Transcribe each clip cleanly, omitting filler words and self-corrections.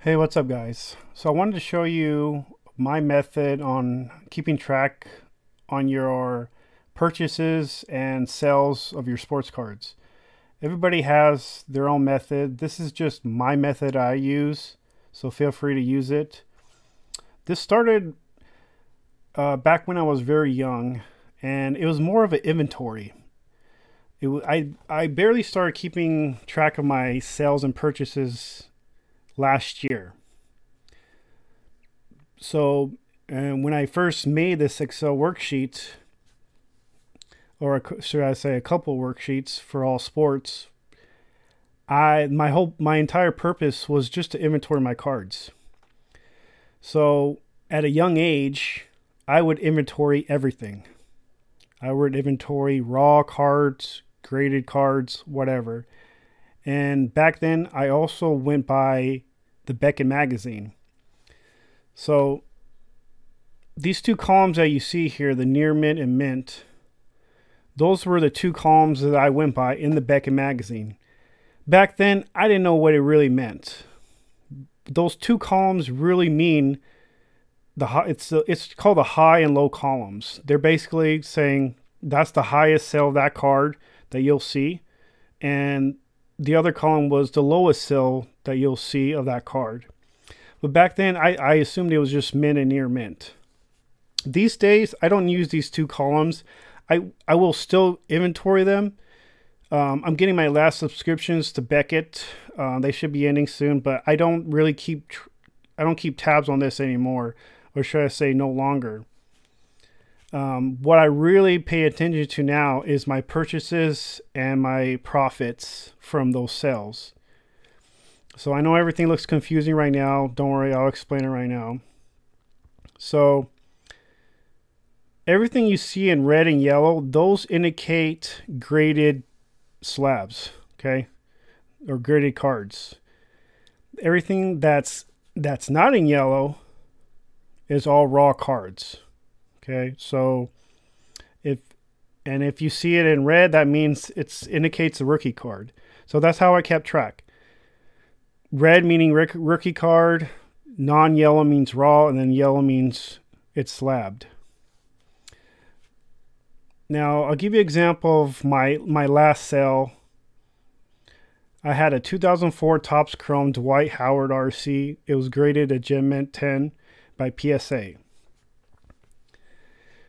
Hey, what's up, guys? So I wanted to show you my method on keeping track on your purchases and sales of your sports cards. Everybody has their own method. This is just my method I use, so feel free to use it. This started back when I was very young, and it was more of an inventory. I barely started keeping track of my sales and purchases last year. So, and when I first made this Excel worksheet, or should I say a couple worksheets for all sports, my entire purpose was just to inventory my cards. So at a young age, I would inventory everything. I would inventory raw cards, graded cards, whatever. And back then, I also went by the Beckett magazine. So these two columns that you see here, the near mint and mint, those were the two columns that I went by in the Beckett magazine. Back then, I didn't know what it really meant. Those two columns really mean it's called the high and low columns. They're basically saying that's the highest sale of that card that you'll see, and the other column was the lowest sale that you'll see of that card. But back then, I assumed it was just mint and near mint. These days, I don't use these two columns. I will still inventory them. I'm getting my last subscriptions to Beckett. They should be ending soon, but I don't really keep tabs on this anymore, or should I say no longer. What I really pay attention to now is my purchases and my profits from those sales. So I know everything looks confusing right now. Don't worry, I'll explain it right now. So everything you see in red and yellow, those indicate graded slabs, okay? Or graded cards. Everything that's not in yellow is all raw cards. Okay? So if you see it in red, that means it indicates a rookie card. So that's how I kept track. Red meaning rookie card, non-yellow means raw, and then yellow means it's slabbed. Now, I'll give you an example of my last sale. I had a 2004 Topps Chrome Dwight Howard RC. It was graded a Gem Mint 10 by PSA.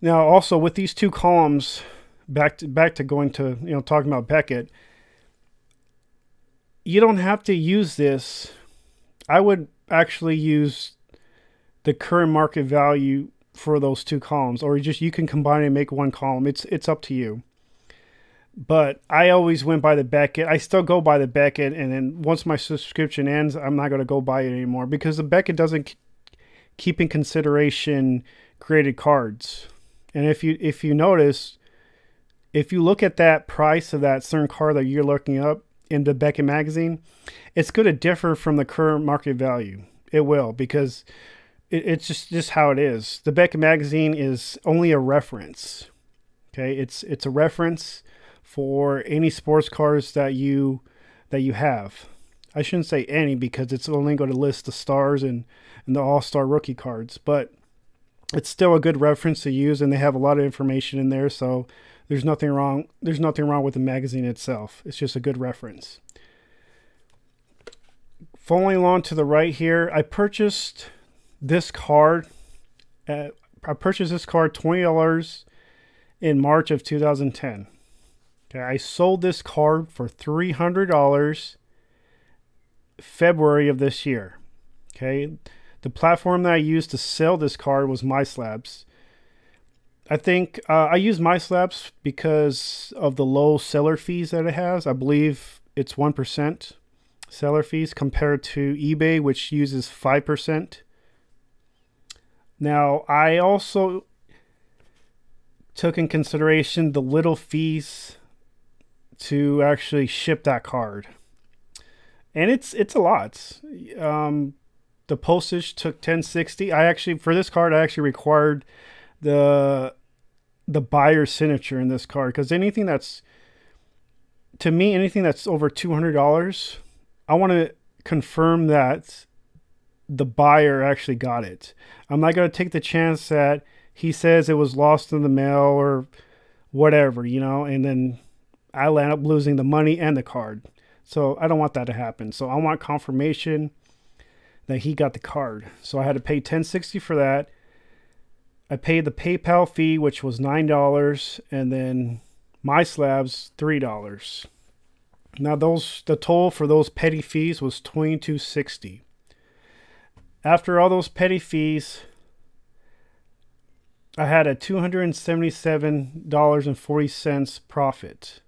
Now, also with these two columns, back to going to, talking about Beckett, you don't have to use this. I would actually use the current market value for those two columns, or you can combine it and make one column. It's up to you. But I always went by the Beckett. I still go by the Beckett, and then once my subscription ends, I'm not going to go buy it anymore because the Beckett doesn't keep in consideration graded cards. And if you notice, if you look at that price of that certain card that you're looking up in the Beckett magazine, it's going to differ from the current market value. It will, because it's just how it is. The Beckett magazine is only a reference. Okay, it's a reference for any sports cards that you have. I shouldn't say any because it's only going to list the stars and the all-star rookie cards, but it's still a good reference to use, and they have a lot of information in there, so there's nothing wrong with the magazine itself. It's just a good reference. Following along to the right here, I purchased this card. I purchased this card $20 in March of 2010. Okay, I sold this card for $300 February of this year. Okay, the platform that I used to sell this card was MySlabs. I think I use MySlabs because of the low seller fees that it has. I believe it's 1% seller fees compared to eBay, which uses 5%. Now, I also took in consideration the little fees to actually ship that card. And it's a lot. The postage took $10.60. For this card, I actually required the buyer's signature in this card, because anything that's over $200, I want to confirm that the buyer actually got it. I'm not going to take the chance that he says it was lost in the mail or whatever, you know, and then I'll end up losing the money and the card. So I don't want that to happen. So I want confirmation that he got the card. So I had to pay $10.60 for that. I paid the PayPal fee, which was $9, and then MySlabs $3. Now the total for those petty fees was $22.60. After all those petty fees, I had a $277.40 profit.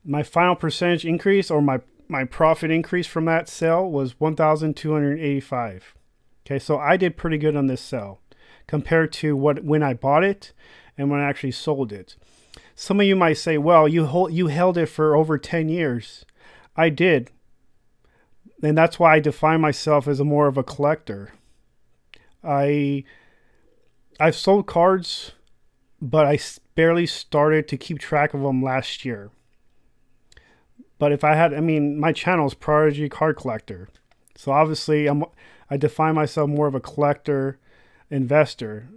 My final percentage increase, or my profit increase from that sale, was $1,285. Okay, so I did pretty good on this sale compared to when I bought it and when I actually sold it. Some of you might say, well, you held it for over 10 years. I did. And that's why I define myself as more of a collector. I've sold cards, but I barely started to keep track of them last year. But if I had, my channel is Prodigy Card Collector. So obviously I define myself more of a collector, investor.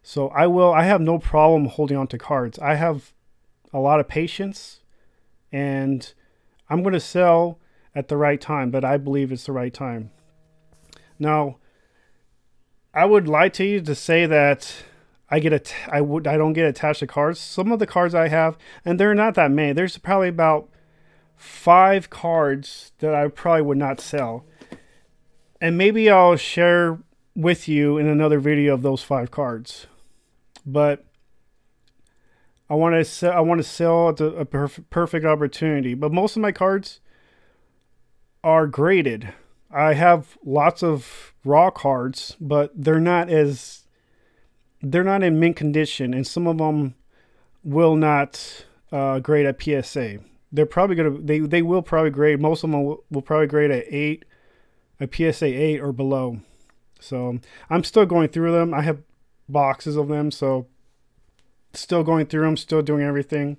So I have no problem holding on to cards. I have a lot of patience, and I'm going to sell at the right time, but I believe it's the right time. Now, I would lie to you to say that I don't get attached to cards. Some of the cards I have, and they're not that many. There's probably about 5 cards that I probably would not sell. And maybe I'll share with you in another video of those 5 cards. But I want to sell at a perfect opportunity. But most of my cards are graded. I have lots of raw cards, but they're not in mint condition, and some of them will not grade at PSA. They're probably they will probably grade. Most of them will probably grade at 8, a PSA 8 or below. So I'm still going through them. I have boxes of them, so still going through them, still doing everything.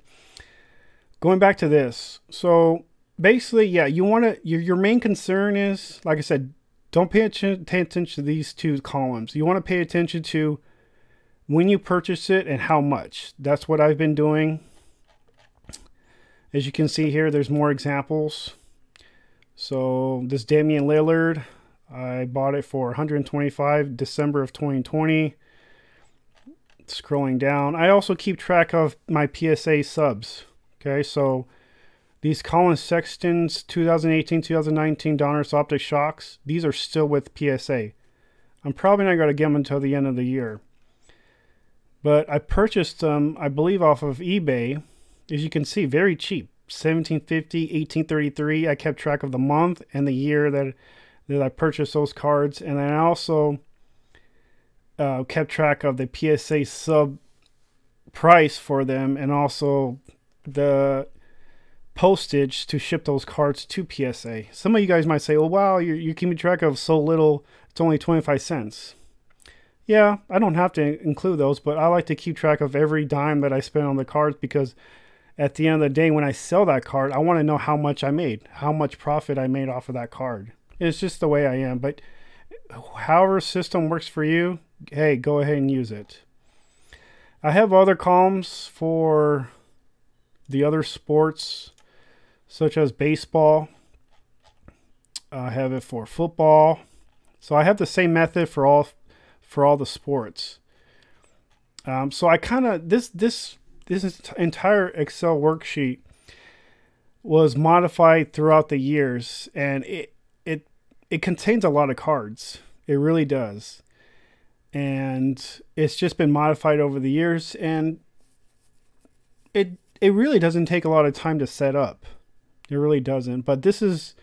Going back to this, so basically, yeah, you want to. Your main concern is, like I said, don't pay attention to these 2 columns. You want to pay attention to when you purchase it and how much. That's what I've been doing. As you can see here, there's more examples. So this Damian Lillard, I bought it for $125, December of 2020. Scrolling down, I also keep track of my PSA subs. Okay, so these Colin Sexton's 2018, 2019 Donruss Optic Shocks, these are still with PSA. I'm probably not going to get them until the end of the year. But I purchased them, I believe, off of eBay. As you can see, very cheap. $17.50, $18.33. I kept track of the month and the year that I purchased those cards. And then I also kept track of the PSA sub price for them, and also the postage to ship those cards to PSA. Some of you guys might say, oh wow, you're keeping track of so little, it's only 25 cents. Yeah, I don't have to include those, but I like to keep track of every dime that I spend on the cards, because at the end of the day, when I sell that card, I want to know how much I made, how much profit I made off of that card. It's just the way I am. But however system works for you, hey, go ahead and use it. I have other columns for the other sports, such as baseball. I have it for football. So I have the same method for all the sports. So I kind of this entire Excel worksheet was modified throughout the years, and it contains a lot of cards. It really does. And it's just been modified over the years, and it really doesn't take a lot of time to set up. It really doesn't. But this is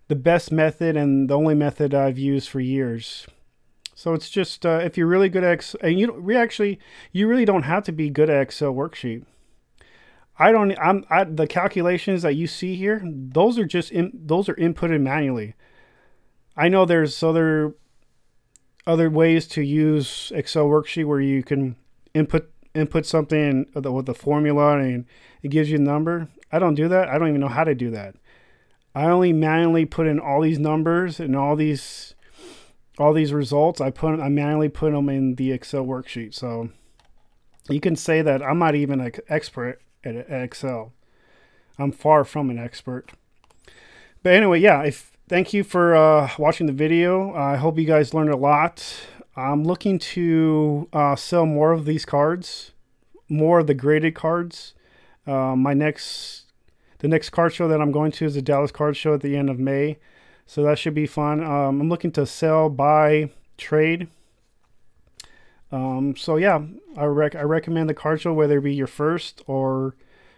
the best method and the only method I've used for years. So it's just if you're really good at Excel, and you really don't have to be good at Excel worksheet. The calculations that you see here, those are inputted manually. I know there's other ways to use Excel worksheet where you can input something with the formula and it gives you a number. I don't do that. I don't even know how to do that. I only manually put in all these numbers and all these all these results, I manually put them in the Excel worksheet. So you can say that I'm not even an expert at Excel. I'm far from an expert. But anyway, yeah, thank you for watching the video. I hope you guys learned a lot. I'm looking to sell more of these cards, more of the graded cards. The next card show that I'm going to is the Dallas Card Show at the end of May. So that should be fun. I'm looking to sell, buy, trade. So yeah, I recommend the card show, whether it be your first or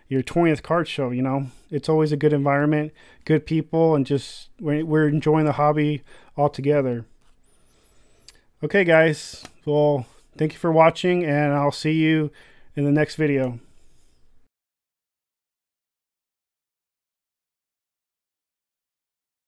your 20th card show. You know, it's always a good environment, good people, and just we're enjoying the hobby all together. Okay, guys. Well, thank you for watching, and I'll see you in the next video.